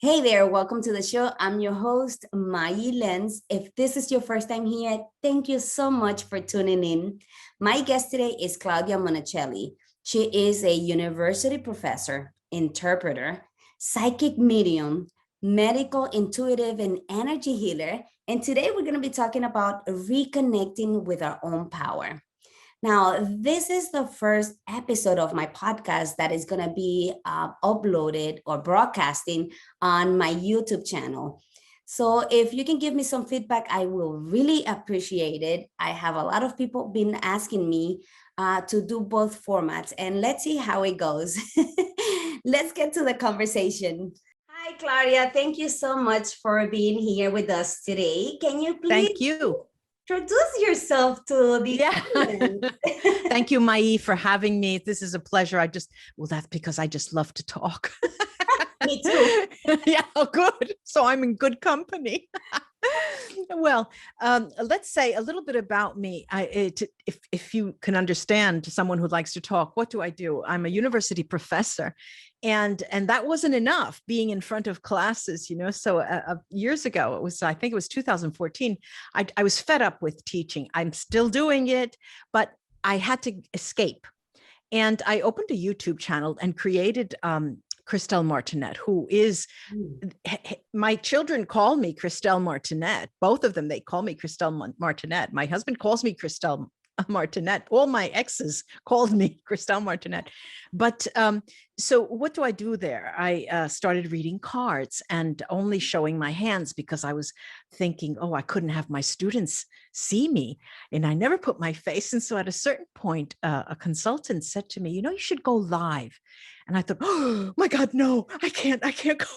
Hey there, welcome to the show. I'm your host, Mayi Lenz. If this is your first time here, thank you so much for tuning in. My guest today is Claudia Monacelli. She is a university professor, interpreter, psychic medium, medical intuitive, and energy healer. And today we're going to be talking about reconnecting with our own power. Now, this is the first episode of my podcast that is going to be uploaded or broadcasting on my YouTube channel. So if you can give me some feedback, I will really appreciate it. I have a lot of people been asking me to do both formats, and let's see how it goes. Let's get to the conversation. Hi, Claudia. Thank you so much for being here with us today. Can you please Thank you. introduce yourself to the audience? Thank you, Mayi, for having me. This is a pleasure. That's because I just love to talk. Me too. Yeah, good. So I'm in good company. Well, let's say a little bit about me. If you can understand someone who likes to talk, what do I do? I'm a university professor, and that wasn't enough being in front of classes, So years ago, I think it was 2014. I was fed up with teaching. I'm still doing it, but I had to escape, and I opened a YouTube channel and created Christelle Martinet, who is, my children call me Christelle Martinet. Both of them, they call me Christelle Martinet. My husband calls me Christelle Martinet. All my exes called me Christelle Martinet. But so what do I do there? I started reading cards and only showing my hands because I was thinking, oh, I couldn't have my students see me. And I never put my face. And so at a certain point, a consultant said to me, you should go live. And I thought, oh my God, no, I can't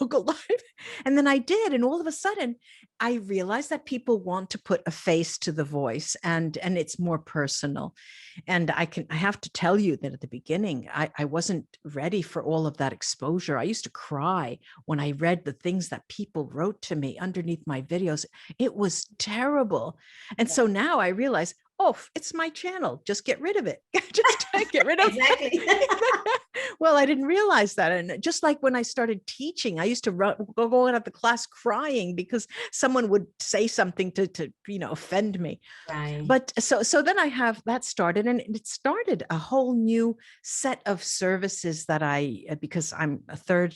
go live. And then I did. And all of a sudden, I realized that people want to put a face to the voice, and it's more personal. And I have to tell you that at the beginning, I wasn't ready for all of that exposure. I used to cry when I read the things that people wrote to me underneath my videos. It was terrible. And so now I realize, oh, it's my channel. Just get rid of it. Just get rid of it. Well, I didn't realize that. And just like when I started teaching, I used to go out of the class crying because someone would say something to offend me. Right. But so then I have that started, and it started a whole new set of services that because I'm a third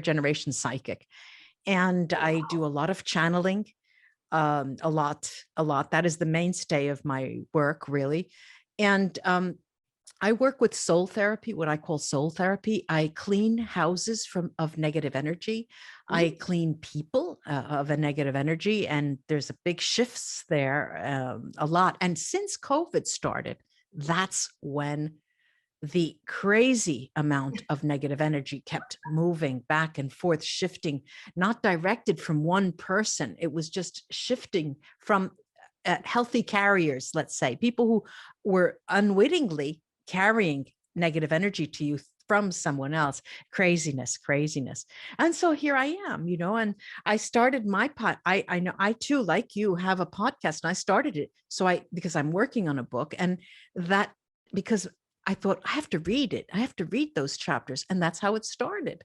generation psychic, and I do a lot of channeling. A lot. That is the mainstay of my work, really. And I work with soul therapy, what I call soul therapy. I clean houses of negative energy. I clean people of a negative energy, and there's a big shifts there, a lot. And since COVID started, that's when the crazy amount of negative energy kept moving back and forth, shifting, not directed from one person. It was just shifting from healthy carriers, let's say, people who were unwittingly carrying negative energy to you from someone else. Craziness. And so here I am, and I started my I know I too, like you, have a podcast, and I started it. Because I'm working on a book, and because I thought I have to read it. I have to read those chapters. And that's how it started.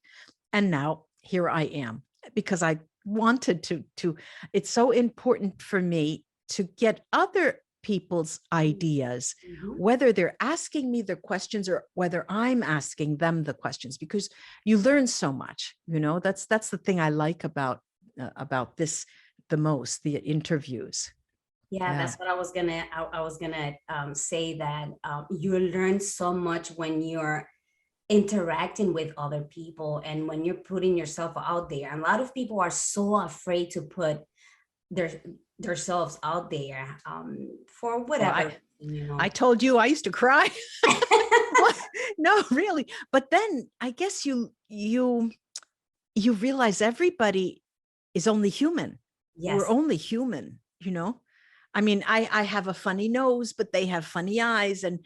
And now here I am, because I wanted to it's so important for me to get other people's ideas, whether they're asking me their questions or whether I'm asking them the questions, because you learn so much. That's the thing I like about this the most, the interviews. Yeah, that's what I was gonna say, that you learn so much when you're interacting with other people and when you're putting yourself out there. And a lot of people are so afraid to put themselves out there for whatever. I told you I used to cry. No, really. But then I guess you realize everybody is only human. Yes. We're only human, I mean, I have a funny nose, but they have funny eyes, and,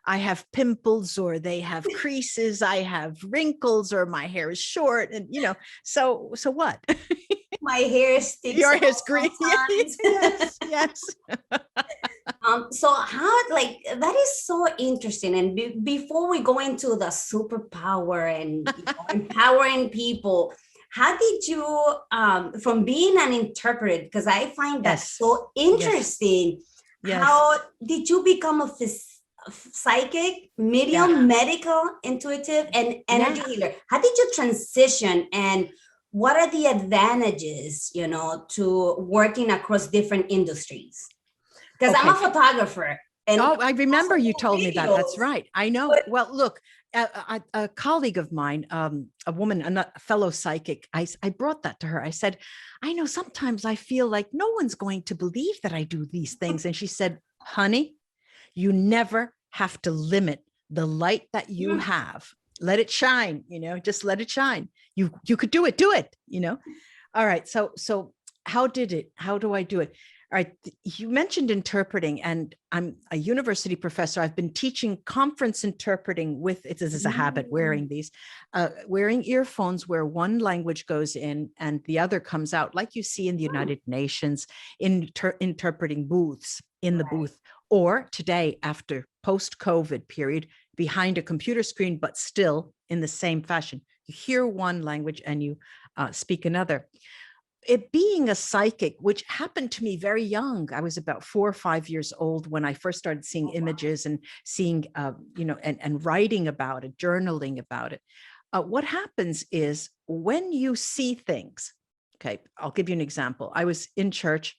I have pimples, or they have creases, I have wrinkles, or my hair is short, and, so what? My hair sticks. Your hair's green. Yes. So how, that is so interesting. And before we go into the superpower and empowering people, how did you, from being an interpreter, because I find that Yes. so Yes. interesting, Yes. how did you become a psychic, Yeah. medium, medical, intuitive, and energy Yeah. healer? How did you transition, and what are the advantages, to working across different industries? Because I'm a Okay. photographer and Oh, I remember also you do told me that. That's videos, right. I know. but Well, look, a colleague of mine, a woman, a fellow psychic, I brought that to her. I said, I know sometimes I feel like no one's going to believe that I do these things. And she said, honey, you never have to limit the light that you have. Let it shine, just let it shine. You could do it. All right. So how do I do it? All right. You mentioned interpreting, and I'm a university professor. I've been teaching conference interpreting with it. This is a habit, wearing these, wearing earphones where one language goes in and the other comes out, like you see in the United Nations, interpreting booths in the booth, or today after post-COVID period, behind a computer screen, but still in the same fashion. You hear one language and you speak another. It being a psychic, which happened to me very young. I was about 4 or 5 years old when I first started seeing images and seeing, and writing about it, journaling about it. What happens is when you see things, okay, I'll give you an example. I was in church.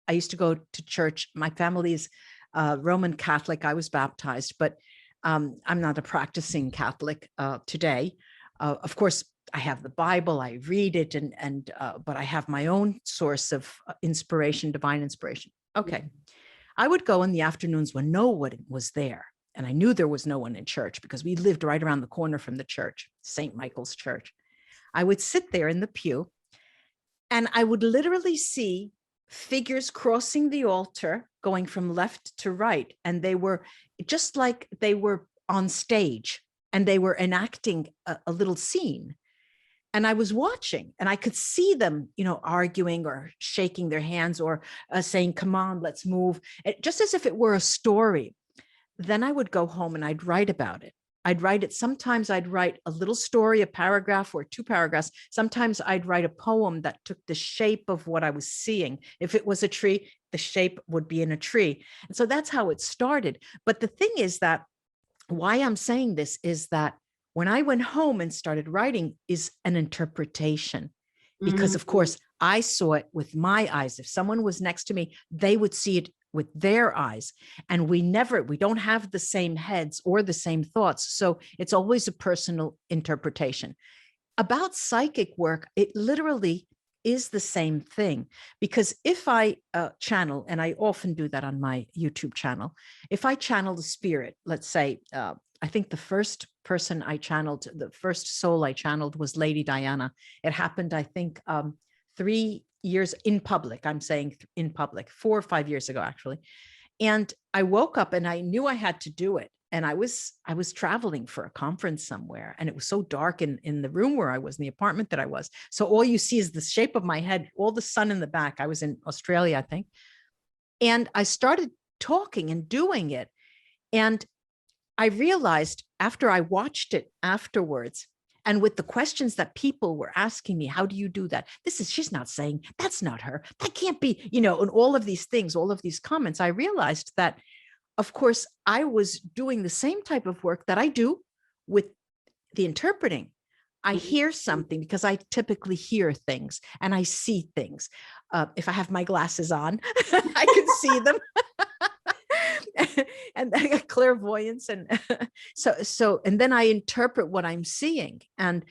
I used to go to church. My family is Roman Catholic. I was baptized, but I'm not a practicing Catholic today. Of course, I have the Bible, I read it, but I have my own source of inspiration, divine inspiration. Okay. I would go in the afternoons when no one was there. And I knew there was no one in church because we lived right around the corner from the church, St. Michael's Church. I would sit there in the pew and I would literally see figures crossing the altar, going from left to right. And they were just like they were on stage and they were enacting a little scene. And I was watching and I could see them, arguing or shaking their hands or saying, come on, let's move, just as if it were a story. Then I would go home and I'd write about it. I'd write it. Sometimes I'd write a little story, a paragraph or 2 paragraphs. Sometimes I'd write a poem that took the shape of what I was seeing. If it was a tree, the shape would be in a tree. And so that's how it started. But the thing is that why I'm saying this is that when I went home and started writing is an interpretation, because of course I saw it with my eyes. If someone was next to me, they would see it with their eyes. And we don't have the same heads or the same thoughts. So it's always a personal interpretation. About psychic work, it literally is the same thing, because if I channel, and I often do that on my YouTube channel, if I channel the spirit, let's say, I think the first person I channeled, the first soul I channeled was Lady Diana. It happened, I think, 3 years in public. I'm saying in public, 4 or 5 years ago, actually. And I woke up and I knew I had to do it. And I was traveling for a conference somewhere, and it was so dark in the room where I was, in the apartment that I was. So all you see is the shape of my head, all the sun in the back. I was in Australia, I think. And I started talking and doing it. And I realized after I watched it afterwards, and with the questions that people were asking me, how do you do that? She's not saying, that's not her. That can't be, and all of these things, all of these comments, I realized that, of course, I was doing the same type of work that I do with the interpreting. I hear something because I typically hear things and I see things. If I have my glasses on, I can see them. And clairvoyance, and and then I interpret what I'm seeing. And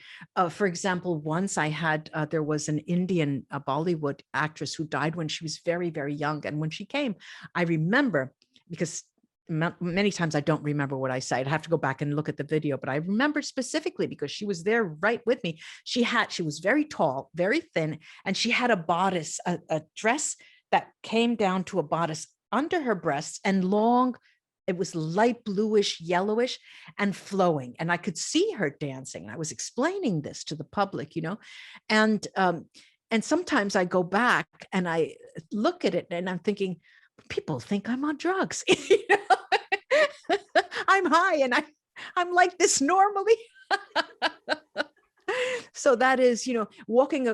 for example, once I had there was an Indian Bollywood actress who died when she was very, very young, and when she came, I remember, because many times I don't remember what I say. I'd have to go back and look at the video, but I remember specifically because she was there right with me. She was very tall, very thin, and she had a bodice, a dress that came down to a bodice under her breasts and long. It was light bluish, yellowish, and flowing. And I could see her dancing. And I was explaining this to the public, and sometimes I go back and I look at it and I'm thinking, people think I'm on drugs. I'm high and I'm like this normally. So that is, walking,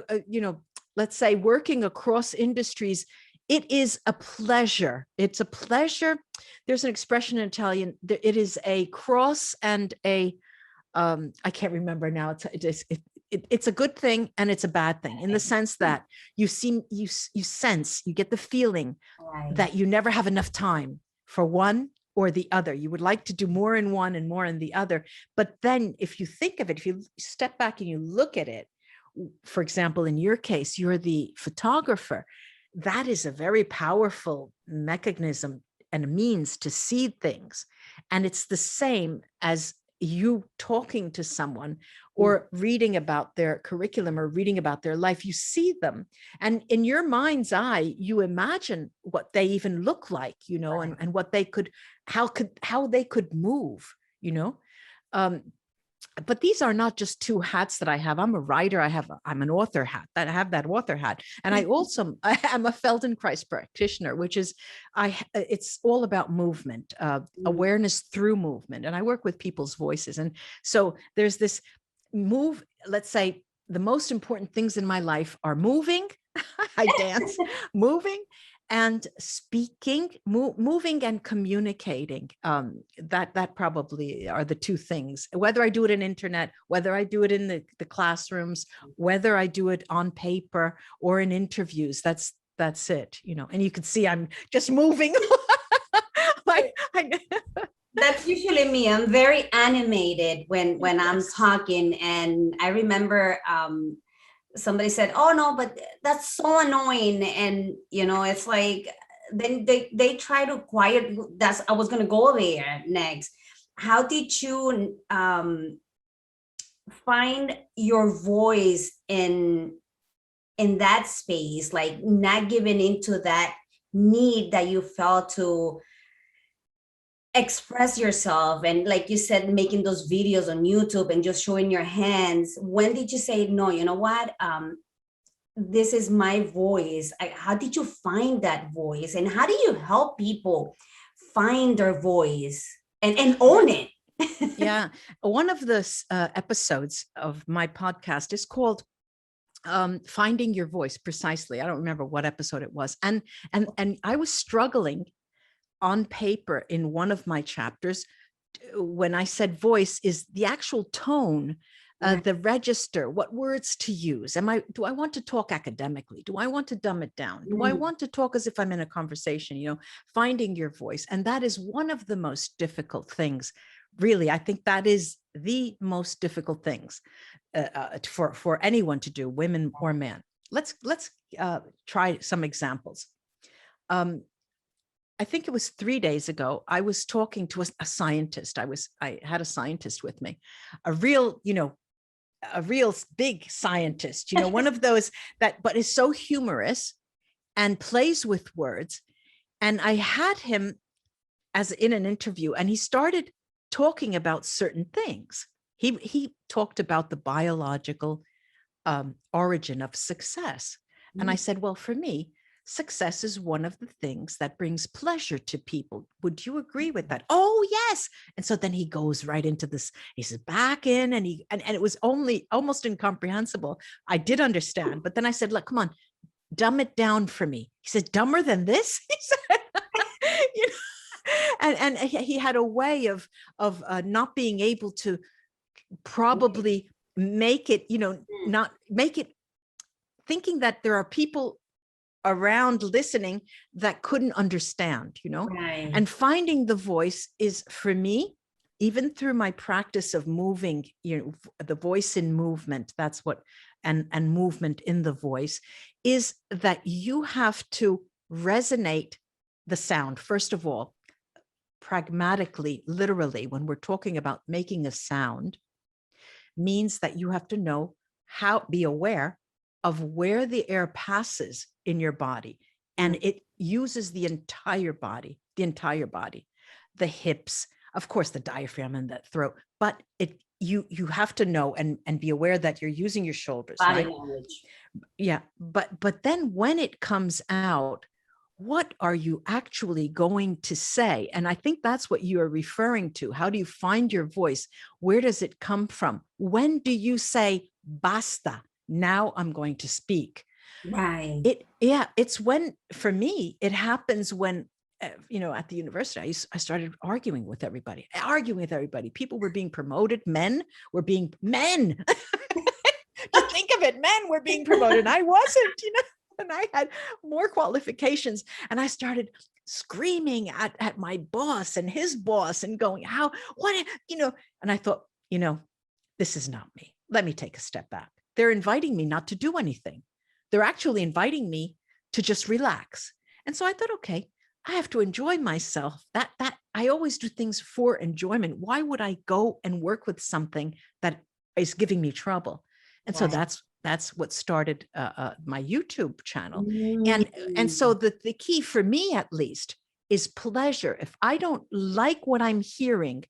let's say working across industries, it is a pleasure. It's a pleasure. There's an expression in Italian, it is a cross and a, I can't remember now. It's a good thing and it's a bad thing, in the sense that you sense, you get the feeling Right. that you never have enough time for one or the other. You would like to do more in one and more in the other. But then if you think of it, if you step back and you look at it, for example, in your case, you're the photographer. That is a very powerful mechanism and a means to see things. And it's the same as you talking to someone or reading about their curriculum or reading about their life. You see them, and in your mind's eye, you imagine what they even look like, and what they could, how they could move, but these are not just two hats that I have. I'm a writer. I'm an author hat. I have that author hat. And I am a Feldenkrais practitioner, which is, it's all about movement, awareness through movement. And I work with people's voices. And so there's this let's say the most important things in my life are moving. I dance, moving, and speaking, moving and communicating. That probably are the two things. Whether I do it in internet, whether I do it in the classrooms, whether I do it on paper or in interviews, that's it. And you can see I'm just moving. That's usually me. I'm very animated when I'm talking, and I remember somebody said, "Oh no, but that's so annoying," and it's like, then they try to quiet. I was gonna go there next. How did you find your voice in that space, like not giving into that need that you felt to express yourself, and like you said, making those videos on YouTube and just showing your hands? When did you say, no, you know what, this is my voice? How did you find that voice, and how do you help people find their voice and own it? Yeah, one of the episodes of my podcast is called Finding Your Voice. Precisely, I don't remember what episode it was, and I was struggling on paper in one of my chapters when I said voice is the actual tone, the register, what words to use. Do I want to talk academically? Do I want to dumb it down? Do I want to talk as if I'm in a conversation? Finding your voice. And that is one of the most difficult things. Really, I think that is the most difficult things for anyone to do, women or men. Let's try some examples. I think it was 3 days ago, I was talking to a scientist. I had a scientist with me, a real big scientist, one of those but is so humorous and plays with words. And I had him as in an interview, and he started talking about certain things. He talked about the biological origin of success. And I said, well, for me, success is one of the things that brings pleasure to people. Would you agree with that? Oh, yes. And so then he goes right into this. He says back in, and it was almost incomprehensible. I did understand. But then I said, look, come on, dumb it down for me. He said, dumber than this? He said, and he had a way of not being able to probably make it, not make it, thinking that there are people around listening that couldn't understand, Right. And finding the voice is, for me, even through my practice of moving, the voice in movement, that's what, and movement in the voice, is that you have to resonate the sound. First of all, pragmatically, literally, when we're talking about making a sound, means that you have to know be aware of where the air passes in your body. And it uses the entire body, the hips, of course, the diaphragm and the throat, but you have to know and be aware that you're using your shoulders, Body right? language. Yeah. But then when it comes out, what are you actually going to say? And I think that's what you are referring to. How do you find your voice? Where does it come from? When do you say, basta. Now I'm going to speak. Right. It's when, for me, it happens when, at the university, I started arguing with everybody. People were being promoted. Men were being men. Just think of it. Men were being promoted. I wasn't, and I had more qualifications. And I started screaming at my boss and his boss and going, and I thought, this is not me. Let me take a step back. They're inviting me not to do anything. They're actually inviting me to just relax. And so I thought, okay, I have to enjoy myself. That I always do things for enjoyment. Why would I go and work with something that is giving me trouble? And so Right. that's what started my YouTube channel. And so Mm. the key for me, at least, is pleasure. If I don't like what I'm hearing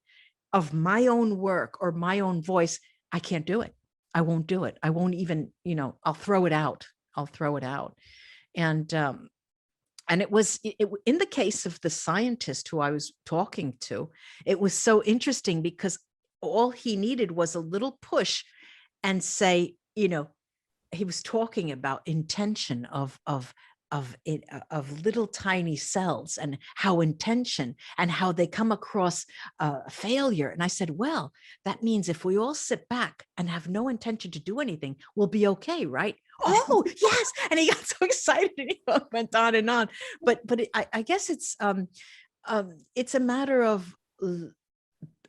of my own work or my own voice, I can't do it. I won't do it. I won't even, I'll throw it out. And it was in the case of the scientist who I was talking to, it was so interesting because all he needed was a little push and say, he was talking about intention of little tiny cells and how intention and how they come across failure. And I said, well, that means if we all sit back and have no intention to do anything, we'll be okay, right? Oh, yes. And he got so excited and he went on and on. But I guess it's a matter of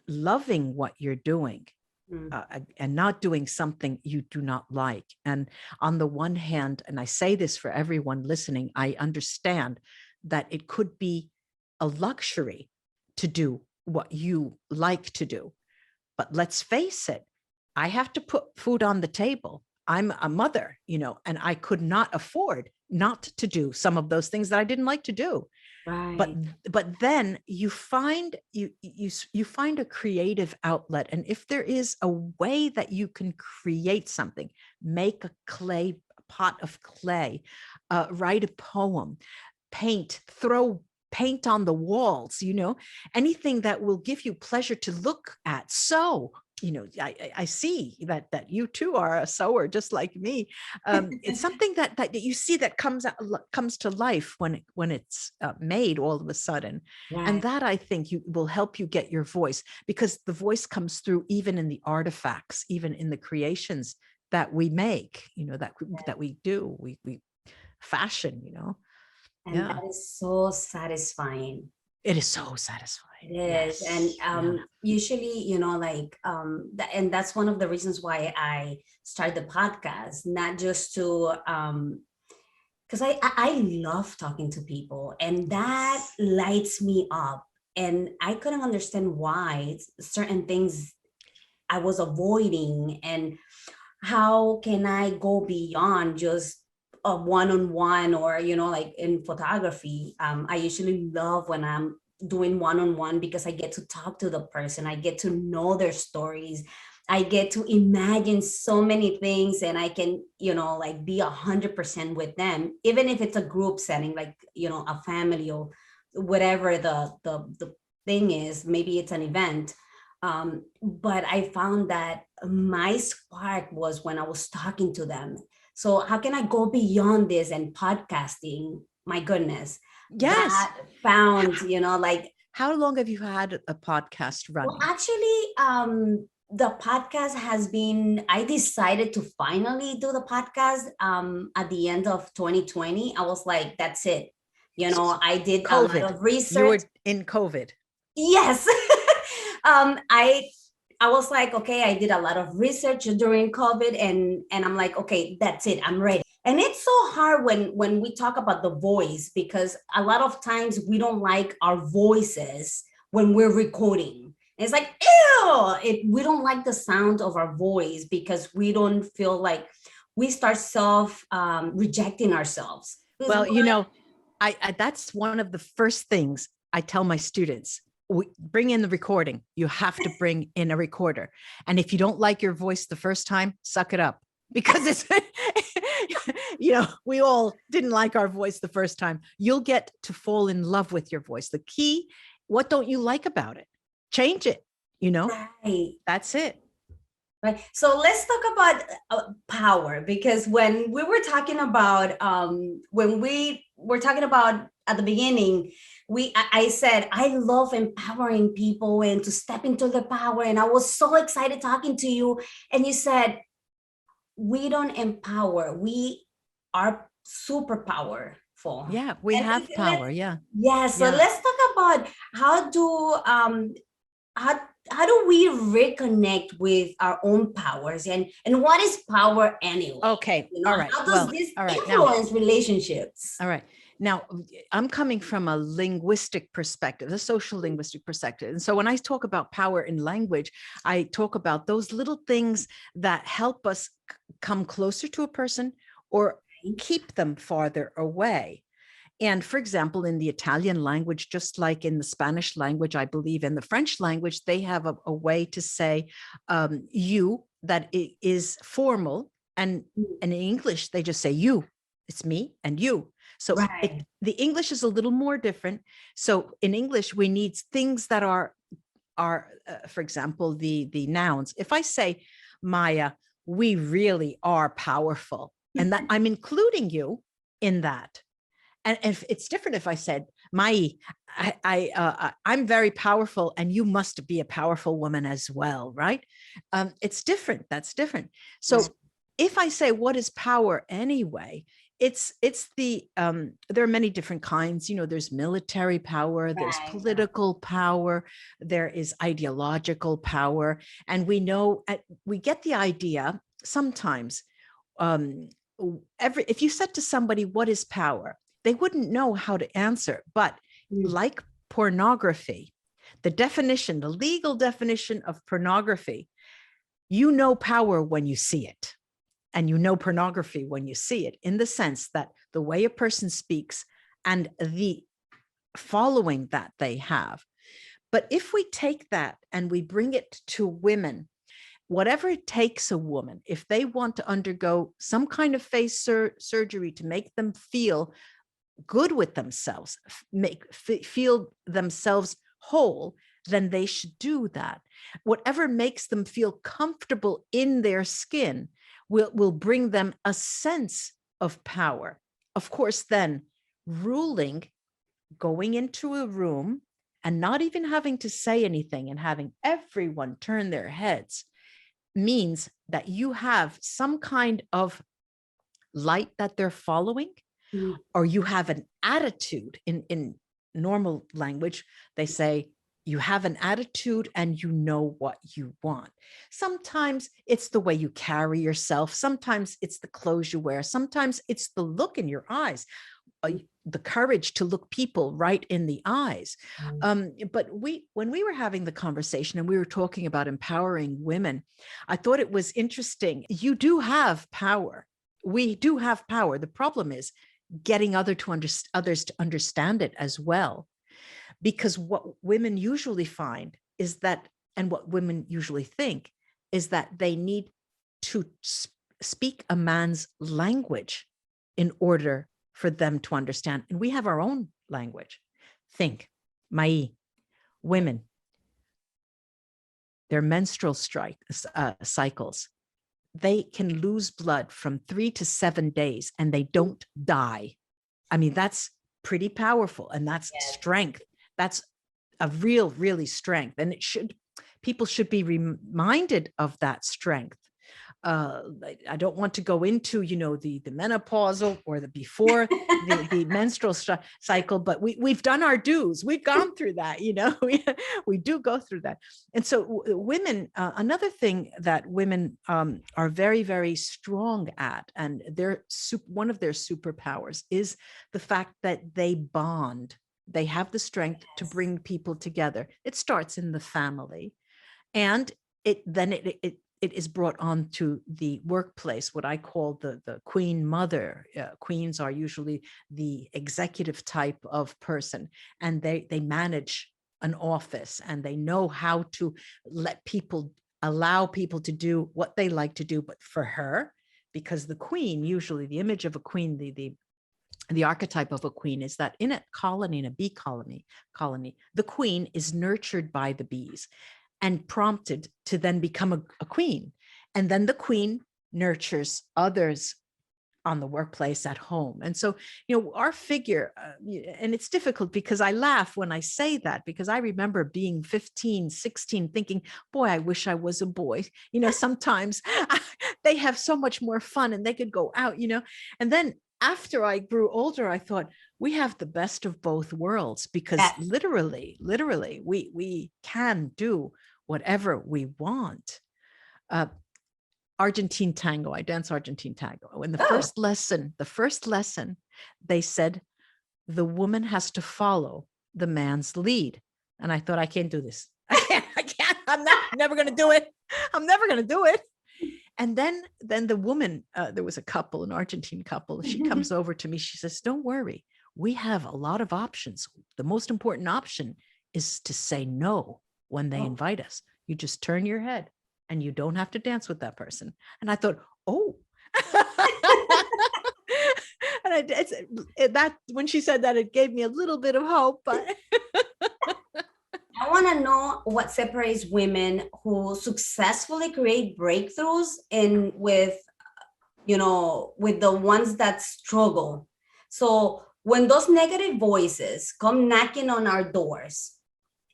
loving what you're doing. Mm. And not doing something you do not like. And on the one hand, and I say this for everyone listening, I understand that it could be a luxury to do what you like to do. But let's face it, I have to put food on the table. I'm a mother, and I could not afford not to do some of those things that I didn't like to do. Right. But then you find you find a creative outlet, and if there is a way that you can create something, make a pot of clay, write a poem, paint, throw paint on the walls, anything that will give you pleasure to look at. So I see that you too are a sewer just like me. It's something that you see that comes to life when it's made all of a sudden. And Right. that, I think, will help you get your voice, because the voice comes through even in the artifacts, even in the creations that we make, that we do, we fashion, And yeah. that is so satisfying. It is so satisfying. It is. And Yes. Yeah. usually, and that's one of the reasons why I started the podcast, not just to because I love talking to people, and that Yes. lights me up. And I couldn't understand why certain things I was avoiding, and how can I go beyond just a one-on-one, or like in photography. I usually love when I'm doing one-on-one, because I get to talk to the person, I get to know their stories, I get to imagine so many things, and I can like be 100% with them, even if it's a group setting, like a family or whatever the thing is. Maybe it's an event. But I found that my spark was when I was talking to them. So how can I go beyond this? And podcasting, my goodness, Yes. that found, like, How long have you had a podcast well, running? actually, the podcast has been, I decided to finally do the podcast at the end of 2020. I was like, that's it. I did a lot COVID. of You research. were in COVID. Yes. I was like, okay, I did a lot of research during COVID, and I'm like, okay, that's it, I'm ready. And it's so hard when we talk about the voice, because a lot of times we don't like our voices when we're recording. It's like, ew, we don't like the sound of our voice, because we don't feel like, we start self rejecting ourselves. Well, I that's one of the first things I tell my students. Bring in the recording. You have to bring in a recorder. And if you don't like your voice the first time, suck it up, because it's, we all didn't like our voice the first time. You'll get to fall in love with your voice. The key, what don't you like about it? Change it, Right. that's it. Right. So let's talk about power, because when we were talking about at the beginning, I said I love empowering people and to step into the power, and I was so excited talking to you, and you said we don't empower, we are super powerful. Yeah, we And have power. Yeah. yeah, so Yeah. let's talk about how do how how do we reconnect with our own powers, and what is power anyway? Okay. You know, All right. how does Well, this all right. Now, influence relationships? all right. Now, I'm coming from a linguistic perspective, a social linguistic perspective. And so when I talk about power in language, I talk about those little things that help us come closer to a person or keep them farther away. And for example, in the Italian language, just like in the Spanish language, I believe in the French language, they have a way to say you that is formal. And in English, they just say you. It's me and you. So Right. the English is a little more different. So in English, we need things that are for example, the nouns. If I say, Maya, we really are powerful, and that I'm including you in that. And if it's different if I said, Mayi, I'm very powerful and you must be a powerful woman as well, right? It's different. That's different. So Right. if I say, what is power anyway? It's the there are many different kinds. You know, there's military power, there's Right. political power, there is ideological power, and we know we get the idea sometimes. Um, if you said to somebody, what is power? They wouldn't know how to answer. But like pornography, the definition, the legal definition of pornography, you know power when you see it. And you know pornography when you see it, in the sense that the way a person speaks and the following that they have. But if we take that and we bring it to women, whatever it takes a woman, if they want to undergo some kind of face surgery to make them feel good with themselves, feel themselves whole, then they should do that. Whatever makes them feel comfortable in their skin will bring them a sense of power. Of course, then ruling, going into a room and not even having to say anything and having everyone turn their heads means that you have some kind of light that they're following, or you have an attitude. In normal language, they say you have an attitude and you know what you want. Sometimes it's the way you carry yourself. Sometimes it's the clothes you wear. Sometimes it's the look in your eyes, the courage to look people right in the eyes. But when we were having the conversation and we were talking about empowering women, I thought it was interesting. You do have power. We do have power. The problem is getting others to understand it as well. Because what women usually find is that, and what women usually think, is that they need to speak a man's language in order for them to understand. And we have our own language. Think, Mayi, women, their menstrual cycles, they can lose blood from 3 to 7 days and they don't die. I mean, that's pretty powerful, and that's strength. That's a really strength. And people should be reminded of that strength. I don't want to go into, the menopausal or the before the menstrual cycle, but we've done our dues. We've gone through that, we do go through that. And so women, another thing that women are very strong at, and one of their superpowers is the fact that they bond. They have the strength to bring people together. It starts in the family, and it is brought on to the workplace, what I call the queen mother. Queens are usually the executive type of person, and they manage an office, and they know how to allow people to do what they like to do. But for her, because the queen, usually the image of a queen, the archetype of a queen is that in a colony, in a bee colony, the queen is nurtured by the bees and prompted to then become a queen. And then the queen nurtures others on the workplace, at home. And so, our figure, and it's difficult because I laugh when I say that, because I remember being 15, 16, thinking, boy, I wish I was a boy. Sometimes they have so much more fun and they could go out, and then after I grew older, I thought we have the best of both worlds, because Yes. literally, we can do whatever we want. Argentine tango. I dance Argentine tango. In the Oh. first lesson, they said the woman has to follow the man's lead. And I thought, I can't do this. I can't. I'm never going to do it. I'm never going to do it. And then the woman, there was a couple, an Argentine couple. She comes over to me. She says, don't worry. We have a lot of options. The most important option is to say no when they invite us. You just turn your head and you don't have to dance with that person. And I thought, oh. And that when she said that, it gave me a little bit of hope. But I want to know what separates women who successfully create breakthroughs and with the ones that struggle. So when those negative voices come knocking on our doors,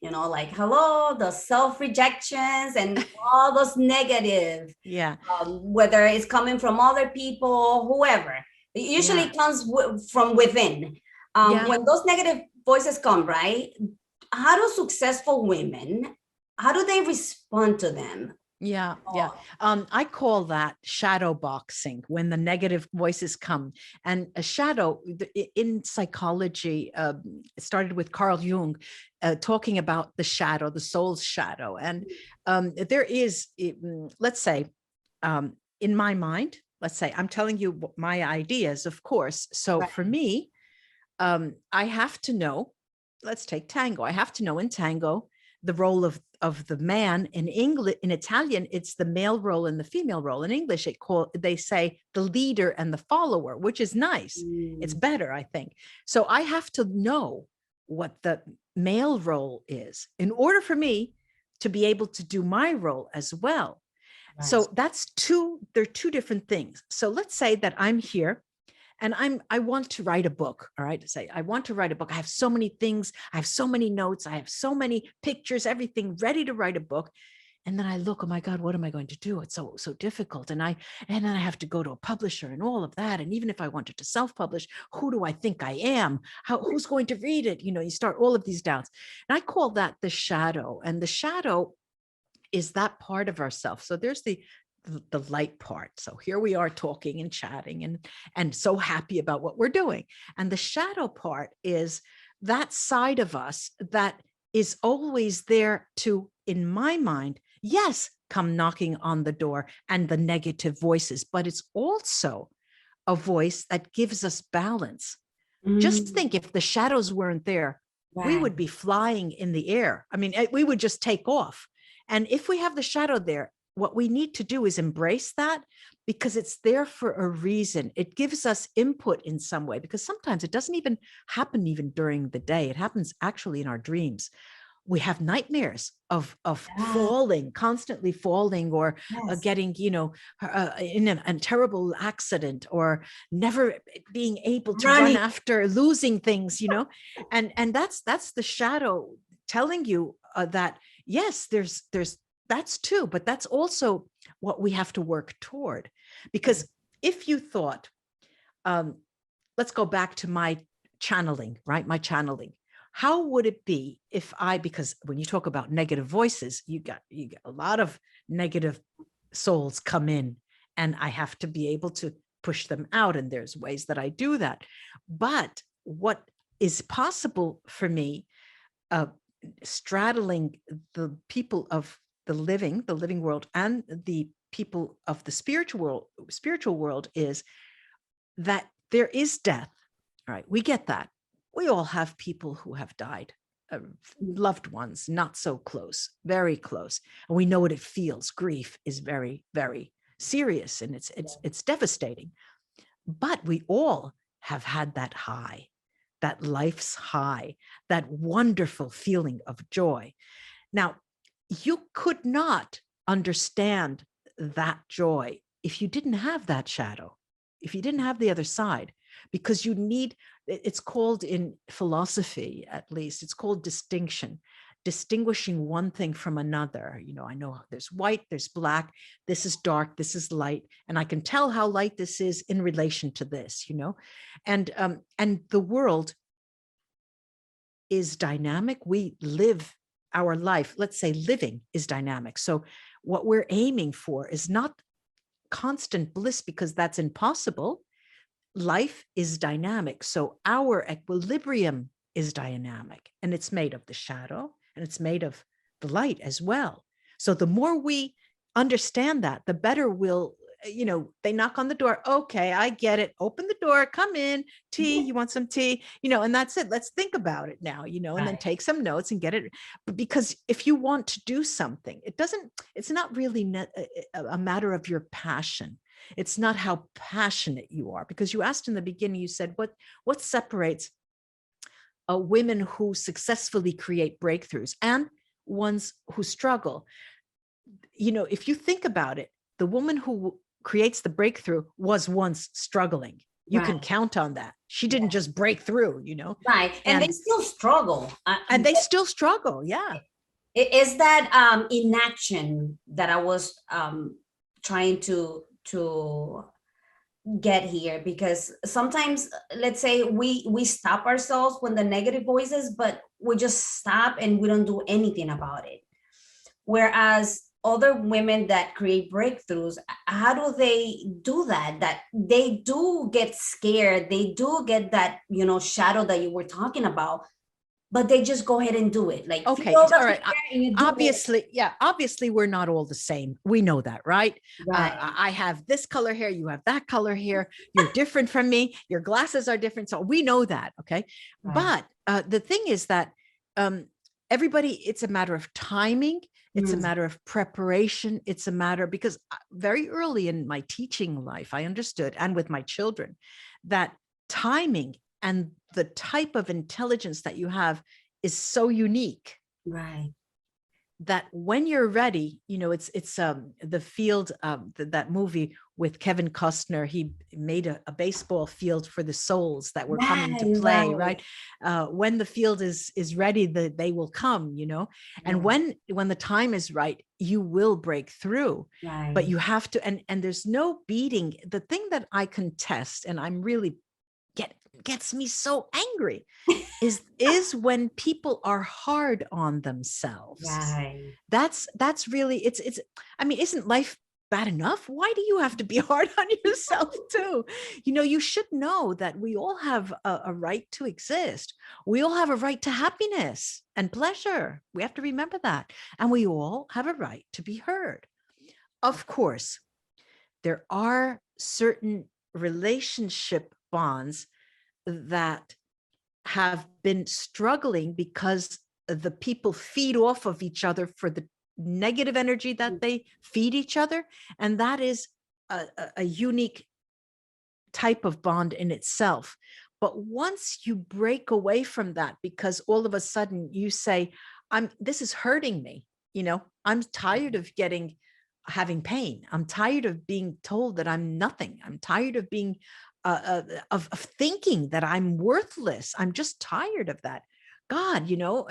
like, hello, the self-rejections and all those negative, yeah, whether it's coming from other people, whoever, it usually comes from within. When those negative voices come, right? How do successful women, how do they respond to them? Yeah. I call that shadow boxing, when the negative voices come. And a shadow in psychology, it started with Carl Jung, talking about the shadow, the soul's shadow. And there is, let's say, in my mind, let's say, I'm telling you my ideas, of course. So for me, I have to know, let's take tango. I have to know in tango, the role of the man. In English, in Italian, it's the male role and the female role. In English, they say the leader and the follower, which is nice. It's better, I think. So I have to know what the male role is in order for me to be able to do my role as well. Right. So they're two different things. So let's say that I'm here and I want to write a book. All right. Say, I want to write a book. I have so many things. I have so many notes. I have so many pictures, everything ready to write a book. And then I look, oh my God, what am I going to do? It's so difficult. And then I have to go to a publisher and all of that. And even if I wanted to self-publish, who do I think I am? Who's going to read it? You start all of these doubts. And I call that the shadow. And the shadow is that part of ourselves. So there's the light part. So here we are talking and chatting and so happy about what we're doing. And the shadow part is that side of us that is always there to, in my mind, yes, come knocking on the door and the negative voices, but it's also a voice that gives us balance. Just think, if the shadows weren't there, we would be flying in the air. I mean, we would just take off. And if we have the shadow there, what we need to do is embrace that, because it's there for a reason. It gives us input in some way, because sometimes it doesn't even happen even during the day. It happens actually in our dreams. We have nightmares of falling, constantly falling, or getting, in a terrible accident, or never being able to run after losing things, and that's the shadow telling you that, yes, there's that's too, but that's also what we have to work toward. Because if you thought, let's go back to my channeling, right? My channeling. How would it be if because when you talk about negative voices, you got a lot of negative souls come in, and I have to be able to push them out. And there's ways that I do that. But what is possible for me, straddling the people of the living world and the people of the spiritual world, is that there is death. All right, we get that. We all have people who have died, loved ones, not so close, very close. And we know what it feels. Grief is very, very serious, and it's devastating. But we all have had that high, that life's high, that wonderful feeling of joy. Now, you could not understand that joy if you didn't have that shadow, if you didn't have the other side, because you need, it's called in philosophy, at least, it's called distinction, distinguishing one thing from another. You know, I know there's white, there's black, this is dark, this is light, and I can tell how light this is in relation to this, you know, and the world is dynamic. We live our life, let's say living is dynamic. So what we're aiming for is not constant bliss, because that's impossible. Life is dynamic. So our equilibrium is dynamic, and it's made of the shadow and it's made of the light as well. So the more we understand that, the better we'll, you know, they knock on the door. Okay, I get it. Open the door, come in, tea, you want some tea, you know, and that's it. Let's think about it now, you know, and then take some notes and get it. But because if you want to do something, it's not really a matter of your passion. It's not how passionate you are, because you asked in the beginning, you said, what separates women who successfully create breakthroughs and ones who struggle? You know, if you think about it, the woman who creates the breakthrough was once struggling. You can count on that. She didn't just break through, you know. Right. And they still struggle. And they still struggle. Yeah. Is that inaction that I was trying to get here, because sometimes, let's say we stop ourselves when the negative voices, but we just stop and we don't do anything about it. Whereas other women that create breakthroughs, how do they do that? That they do get scared, they do get that, you know, shadow that you were talking about, but they just go ahead and do it. Like, okay, all right. Obviously, yeah, obviously we're not all the same. We know that, right? I have this color hair, you have that color hair, you're different from me, your glasses are different. So we know that, okay? But the thing is that everybody, it's a matter of timing. It's a matter of preparation. It's a matter, because very early in my teaching life, I understood, and with my children, that timing and the type of intelligence that you have is so unique. Right. That when you're ready, you know, it's the field, that movie with Kevin Costner, he made a baseball field for the souls that were coming to play, right? When the field is ready, they will come, you know, and when the time is right, you will break through. But you have to, and there's no beating. The thing that I contest, and I'm really gets me so angry, is when people are hard on themselves. Right. That's really, it's I mean, isn't life bad enough? Why do you have to be hard on yourself too? You know, you should know that we all have a right to exist. We all have a right to happiness and pleasure. We have to remember that. And we all have a right to be heard. Of course, there are certain relationship bonds that have been struggling because the people feed off of each other for the negative energy that they feed each other. And that is a unique type of bond in itself. But once you break away from that, because all of a sudden you say, this is hurting me, you know, I'm tired of having pain. I'm tired of being told that I'm nothing. I'm tired of being of thinking that I'm worthless. I'm just tired of that. God, you know,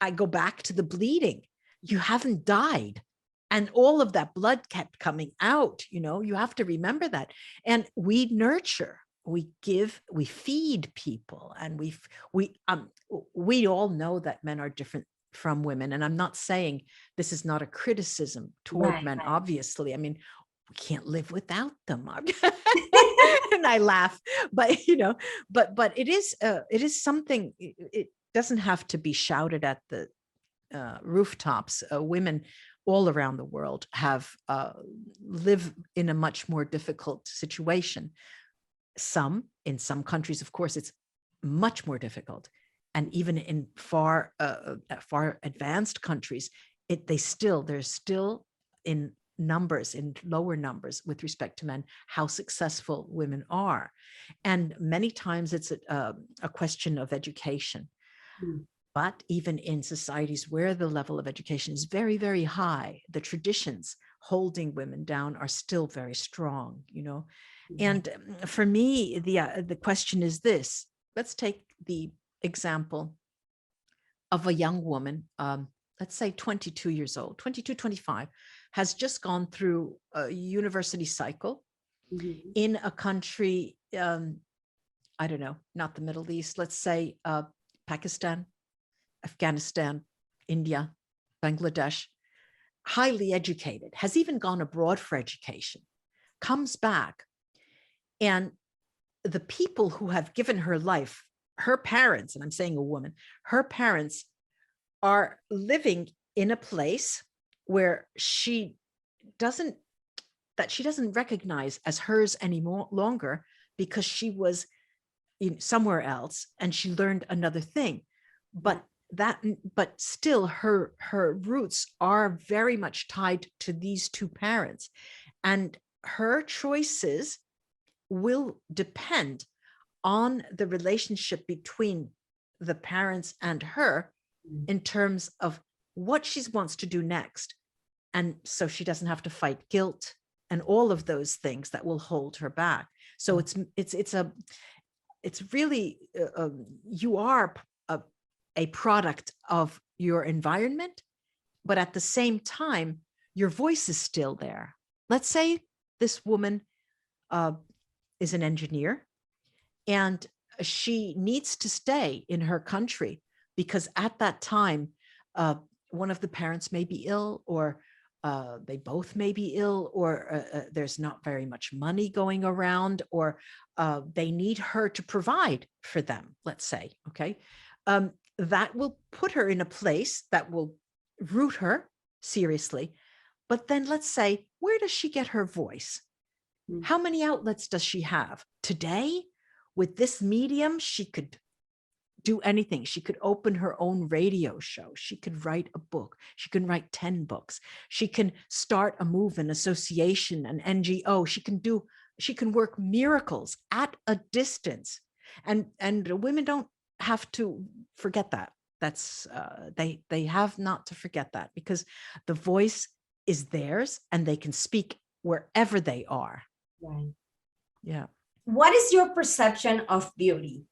I go back to the bleeding. You haven't died. And all of that blood kept coming out, you know, you have to remember that. And we nurture, we give, we feed people. And we all know that men are different from women. And I'm not saying this is not a criticism toward men, obviously. I mean, we can't live without them. And I laugh, but you know, but it is something. It doesn't have to be shouted at the rooftops. Women all around the world have live in a much more difficult situation. In some countries, of course, it's much more difficult, and even in far advanced countries, there's still in numbers, in lower numbers with respect to men, how successful women are. And many times it's a question of education. But even in societies where the level of education is very, very high, the traditions holding women down are still very strong, you know. Right. And for me, the question is this. Let's take the example of a young woman, let's say 22 years old, 22, 25, has just gone through a university cycle Mhm. in a country, I don't know, not the Middle East, let's say Pakistan, Afghanistan, India, Bangladesh, highly educated, has even gone abroad for education, comes back, and the people who have given her life, her parents, and I'm saying a woman, her parents are living in a place where doesn't she doesn't recognize as hers any longer, because she was somewhere else and she learned another thing. Yeah. But still her roots are very much tied to these two parents, and her choices will depend on the relationship between the parents and her Mm. in terms of what she wants to do next. And so she doesn't have to fight guilt and all of those things that will hold her back. So it's really you are a product of your environment, but at the same time, your voice is still there. Let's say this woman uh, is an engineer, and she needs to stay in her country because at that time, one of the parents may be ill, or they both may be ill, or there's not very much money going around, or they need her to provide for them, let's say, okay? That will put her in a place that will root her seriously. But then let's say, where does she get her voice? Mm. How many outlets does she have? Today, with this medium, she could do anything. She could open her own radio show. She could write a book. She can write 10 books. She can start a movement, association, an NGO. She can work miracles at a distance. And women don't have to forget that. That's they have not to forget that, because the voice is theirs and they can speak wherever they are. Right. Yeah. What is your perception of beauty?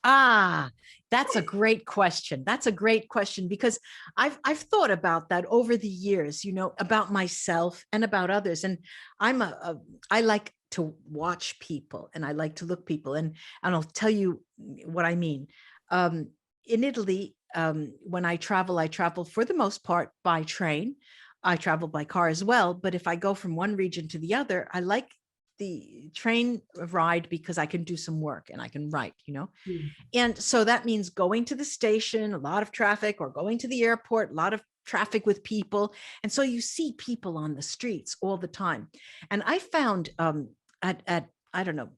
Ah, that's a great question. That's a great question, because I've thought about that over the years, you know, about myself and about others. And I like to watch people, and I like to look people, and I'll tell you what I mean. In Italy, when I travel for the most part by train. I travel by car as well, but if I go from one region to the other, I like the train ride because I can do some work and I can write, you know. Mm. And so that means going to the station, a lot of traffic, or going to the airport, a lot of traffic with people. And so you see people on the streets all the time. And I found at I don't know,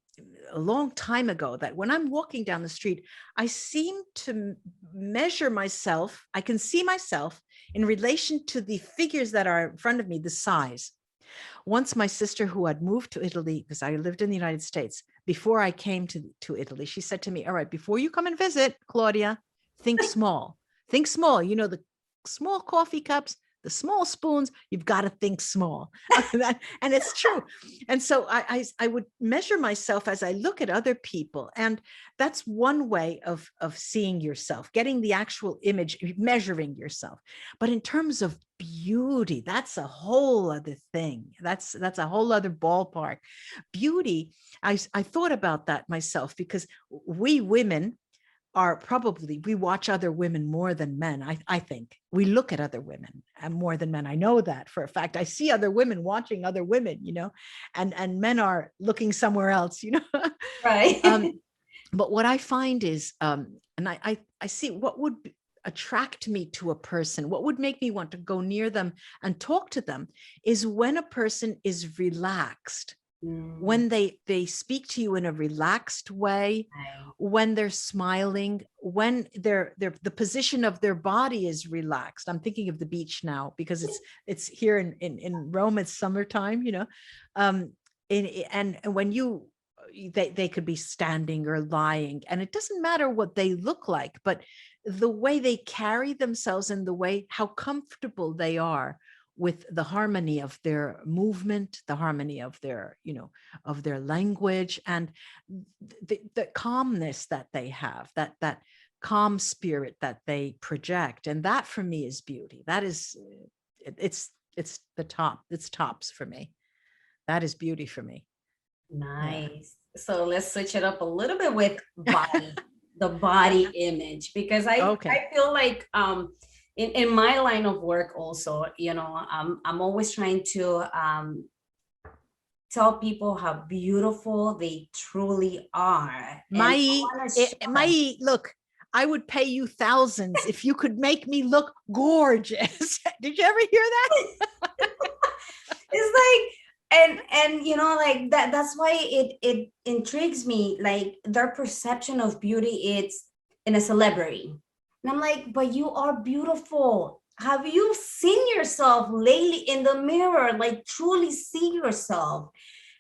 a long time ago, that when I'm walking down the street, I seem to measure myself. I can see myself in relation to the figures that are in front of me, the size. Once my sister, who had moved to Italy, because I lived in the United States before I came to Italy, she said to me, all right, before you come and visit, Claudia, think small. Think small. You know, the small coffee cups, the small spoons, you've got to think small. And it's true. And so I would measure myself as I look at other people. And that's one way of seeing yourself, getting the actual image, measuring yourself. But in terms of beauty, that's a whole other thing. That's a whole other ballpark. Beauty, I thought about that myself, because we women are probably, we watch other women more than men. I think we look at other women and more than men. I know that for a fact. I see other women watching other women, you know, and men are looking somewhere else, you know. Right. But what I find is, and I see what would attract me to a person, what would make me want to go near them and talk to them, is when a person is relaxed, Mm. when they speak to you in a relaxed way, Right. when they're smiling, when the position of their body is relaxed. I'm thinking of the beach now, because it's here in Rome, it's summertime, you know. um and when they could be standing or lying, and it doesn't matter what they look like, but the way they carry themselves and the way how comfortable they are with the harmony of their movement, the harmony of their, of their language, and the calmness that they have, that calm spirit that they project. And that for me is beauty. That is, it's the top, it's tops for me. That is beauty for me. Nice. So let's switch it up a little bit with body, the body image, because Okay. I feel like in my line of work also, I'm always trying to tell people how beautiful they truly are. And I want to show them. Mayi, look, I would pay you thousands if you could make me look gorgeous. Did you ever hear that? It's like, and like that's why it intrigues me, like their perception of beauty, it's in a celebrity. And I'm like, but you are beautiful. Have you seen yourself lately in the mirror, like truly see yourself?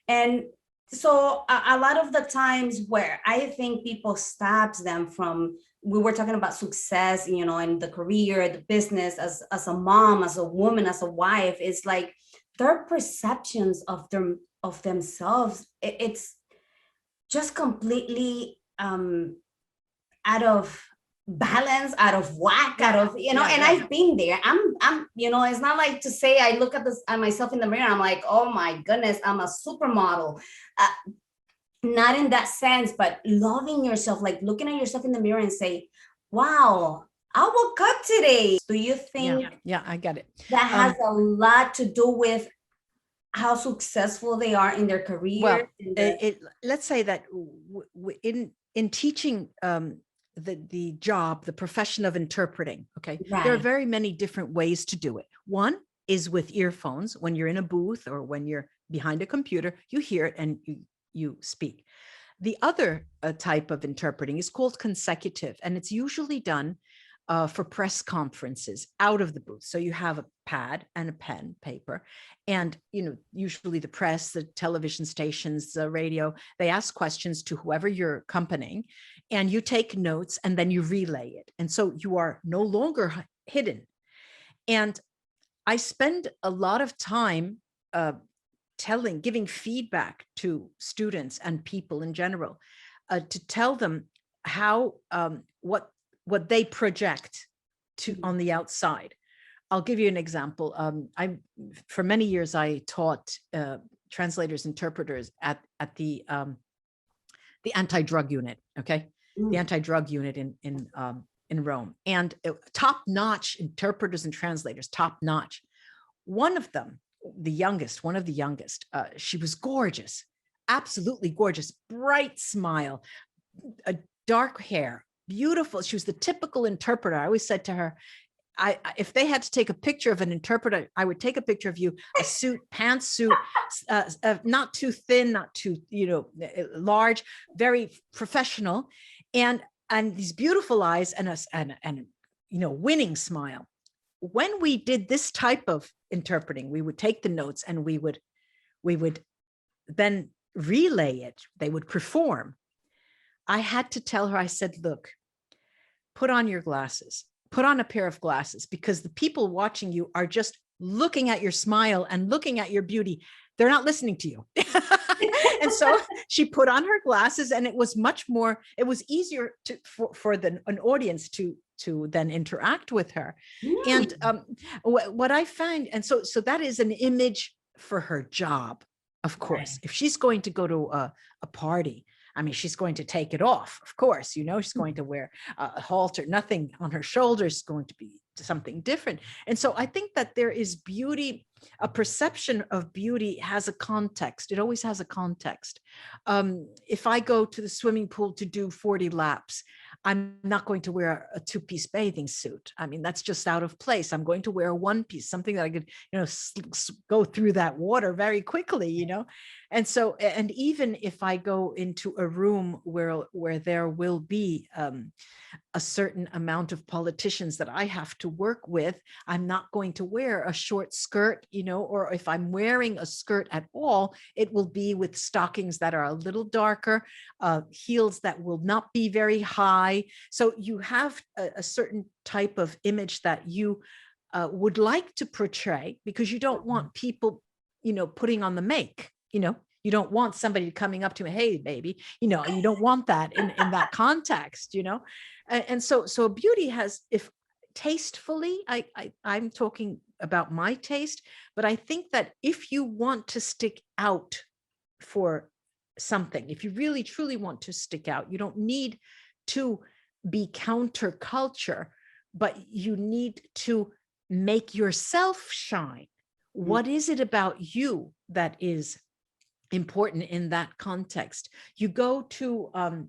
And so a lot of the times where I think people stops them from, we were talking about success, in the career, the business, as a mom, as a woman, as a wife, is like their perceptions of themselves, it's just completely out of balance, out of whack, out of, and I've been there. I'm it's not like to say I look at this at myself in the mirror, I'm like, oh my goodness, I'm a supermodel. Not in that sense, but loving yourself, like looking at yourself in the mirror and say, wow, I woke up today. Do you think Yeah, I get it. that has a lot to do with how successful they are in their career? Well, let's say that in teaching the job, the profession of interpreting, okay, right. There are very many different ways to do it. One is with earphones. When you're in a booth or when you're behind a computer, you hear it and you speak. The other type of interpreting is called consecutive, and it's usually done for press conferences out of the booth. So you have a pad and a pen, paper, and usually the press, the television stations, the radio, they ask questions to whoever you're accompanying, and you take notes and then you relay it. And so you are no longer hidden. And I spend a lot of time giving feedback to students and people in general, to tell them how what they project to on the outside. I'll give you an example. For many years I taught translators, interpreters at the anti-drug unit. Okay, the anti-drug unit in Rome, and top-notch interpreters and translators, top-notch. One of them, one of the youngest, she was gorgeous, absolutely gorgeous, bright smile, a dark hair, beautiful. She was the typical interpreter. I always said to her, if they had to take a picture of an interpreter, I would take a picture of you, a suit, pantsuit, not too thin, not too, large, very professional, and these beautiful eyes and winning smile. When we did this type of interpreting, we would take the notes and we would then relay it. They would perform. I had to tell her, I said, look, put on your glasses, put on a pair of glasses, because the people watching you are just looking at your smile and looking at your beauty. They're not listening to you. And so she put on her glasses, and it was easier for an audience to then interact with her. And what I find, and so that is an image for her job, of course. If she's going to go to a party, I mean, she's going to take it off, of course, she's going to wear a halter, nothing on her shoulders, is going to be something different. And so I think that there is beauty, a perception of beauty has a context. It always has a context. If I go to the swimming pool to do 40 laps, I'm not going to wear a two-piece bathing suit. I mean, that's just out of place. I'm going to wear a one-piece, something that I could, go through that water very quickly, And so, and even if I go into a room where there will be a certain amount of politicians that I have to work with, I'm not going to wear a short skirt, or if I'm wearing a skirt at all, it will be with stockings that are a little darker, heels that will not be very high. So you have a certain type of image that you would like to portray, because you don't want people, putting on the make, you don't want somebody coming up to me, hey, baby, you don't want that in that context, and so beauty has, if tastefully, I'm talking about my taste, but I think that if you want to stick out for something, if you really truly want to stick out, you don't need to be counterculture, but you need to make yourself shine. What is it about you that is important in that context? You go to, all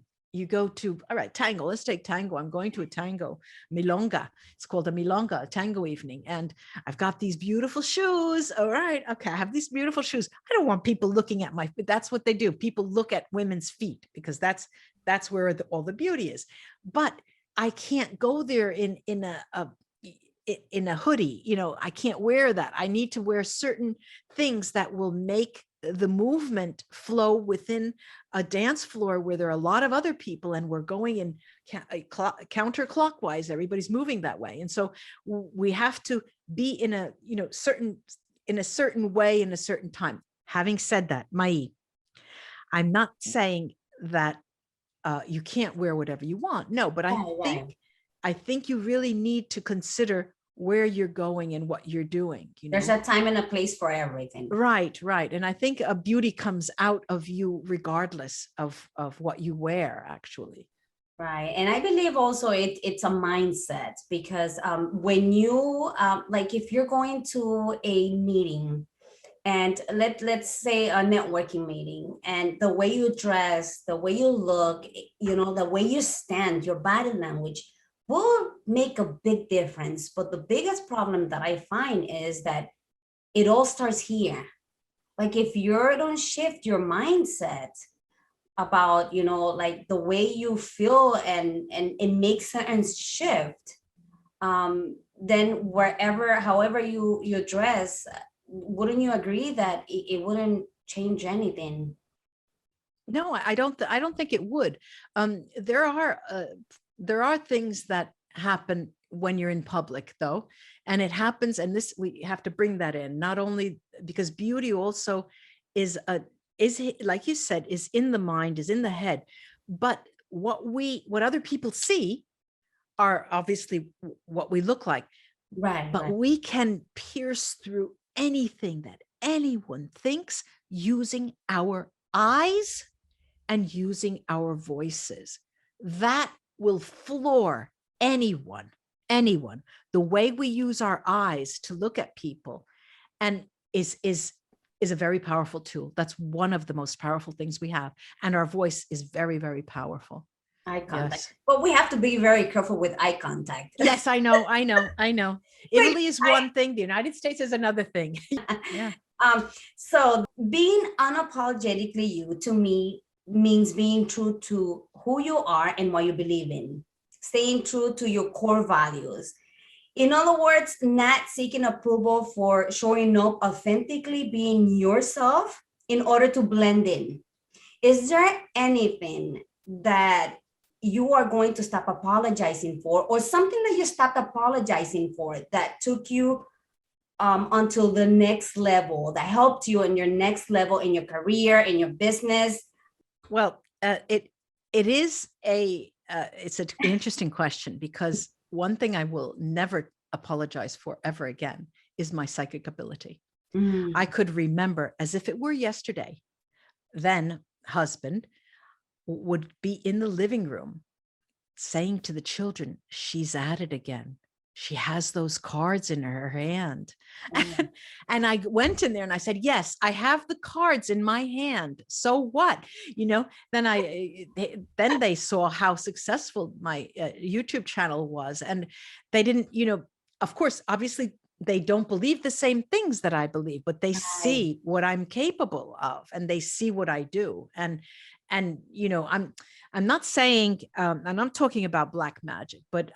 right, tango, let's take tango. I'm going to a tango, milonga. It's called a milonga, a tango evening. And I've got these beautiful shoes. All right. Okay. I have these beautiful shoes. I don't want people looking at my feet. That's what they do. People look at women's feet because that's where all the beauty is. But I can't go there in a hoodie. I can't wear that. I need to wear certain things that will make the movement flow within a dance floor where there are a lot of other people and we're going in counterclockwise. Everybody's moving that way. And so we have to be in a certain way in a certain time. Having said that, Mayi, I'm not saying that you can't wear whatever you want. No, but I think you really need to consider where you're going and what you're doing. There's a time and a place for everything. Right. And I think a beauty comes out of you regardless of what you wear, actually. Right. And I believe also it's a mindset, because when you like, if you're going to a meeting, and let's say a networking meeting, and the way you dress, the way you look, the way you stand, your body language will make a big difference. But the biggest problem that I find is that it all starts here. Like, if you don't shift your mindset about, like the way you feel, and it makes certain shift, then however you dress, wouldn't you agree that it wouldn't change anything? No, I don't think it would. There are things that happen when you're in public, though, and it happens, and this, we have to bring that in, not only because beauty also is like you said, is in the mind, is in the head, but what other people see are obviously what we look like. Right. But we can pierce through anything that anyone thinks using our eyes and using our voices. That will floor anyone. The way we use our eyes to look at people and is a very powerful tool. That's one of the most powerful things we have. And our voice is very, very powerful. Eye contact. Yes. But we have to be very careful with eye contact. Yes, I know. Italy is one thing. The United States is another thing. Yeah. So being unapologetically you, to me, means being true to who you are and what you believe in, staying true to your core values. In other words, not seeking approval for showing up authentically, being yourself in order to blend in. Is there anything that you are going to stop apologizing for, or something that you stopped apologizing for that took you until the next level, that helped you in your next level in your career, in your business? Well, it is it's an interesting question, because one thing I will never apologize for ever again is my psychic ability. I could remember as if it were yesterday, then husband would be in the living room saying to the children, she's at it again. She has those cards in her hand. And I went in there and I said, yes, I have the cards in my hand. So what? Then they saw how successful my YouTube channel was. And they didn't, of course, obviously, they don't believe the same things that I believe, but they see what I'm capable of, and they see what I do. And I'm not saying, and I'm talking about black magic, but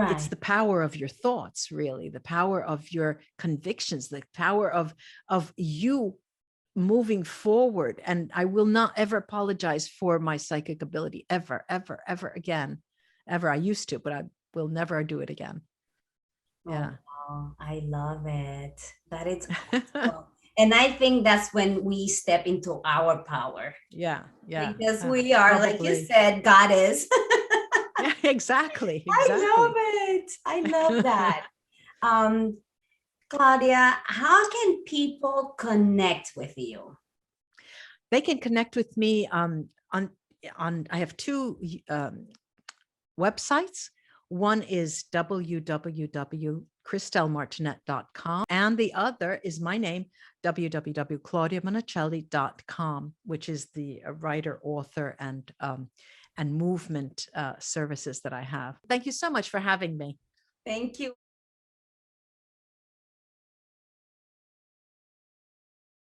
it's the power of your thoughts, really, the power of your convictions, the power of you moving forward. And I will not ever apologize for my psychic ability, ever, ever, ever again, ever. I used to, but I will never do it again. Yeah. Oh, I love it. That is awesome. And I think that's when we step into our power Yeah, yeah, because we are, like you probably. said, goddess. Yeah, exactly, I exactly. love it. I love that. Um, Claudia, how can people connect with you? They can connect with me on I have two websites. One is www.christelmartinet.com, and the other is my name, www.claudiamonicelli.com, which is the writer, author, and movement services that I have. Thank you so much for having me. Thank you.